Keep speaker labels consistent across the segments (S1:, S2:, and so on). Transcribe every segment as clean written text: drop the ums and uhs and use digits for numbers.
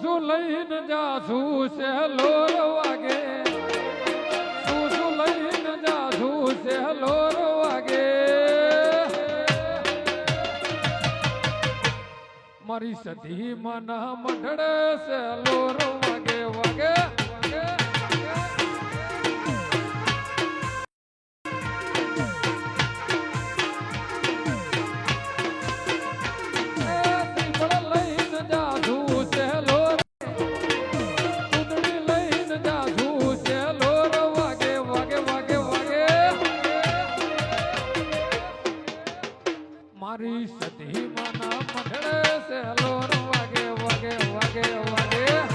S1: શું લઈને જાશું સહેલોર વાગે શું લઈને જાશું સહેલોર વાગે મારી સધી મના મંડળે સહેલોર વાગે વાગે મારી સતી મના મંડળે સહેલોર વાગે વાગે વાગે વાગે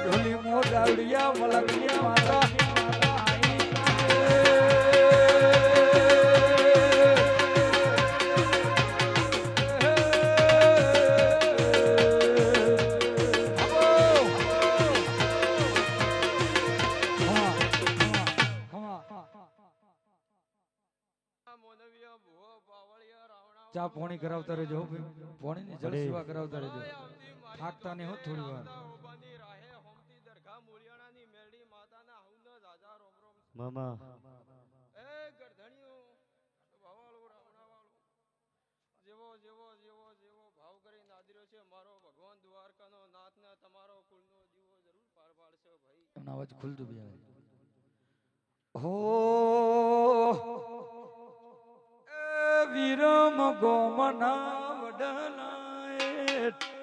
S1: ઢોલી મોડાવડિયા મલકિયા માતા ચા પોણી કરાવતા રહેજો પોણી ની જળ સેવા કરાવતા રહેજો થાકતા નહીં હો થોડી વાર
S2: મામા
S1: એ ગરધણીઓ ભાવાળો રાવણાવાળો જેવો જેવો જેવો જેવો ભાવ કરી નાદર્યો છે મારો ભગવાન દ્વારકાનો નાથ ને તમારો કુળનો દીવો જરૂર પાર પાડશે ભાઈ
S2: એમનો અવાજ ખુલતું બી આવે
S1: હો એ વીરમ ગોમના વડલાએ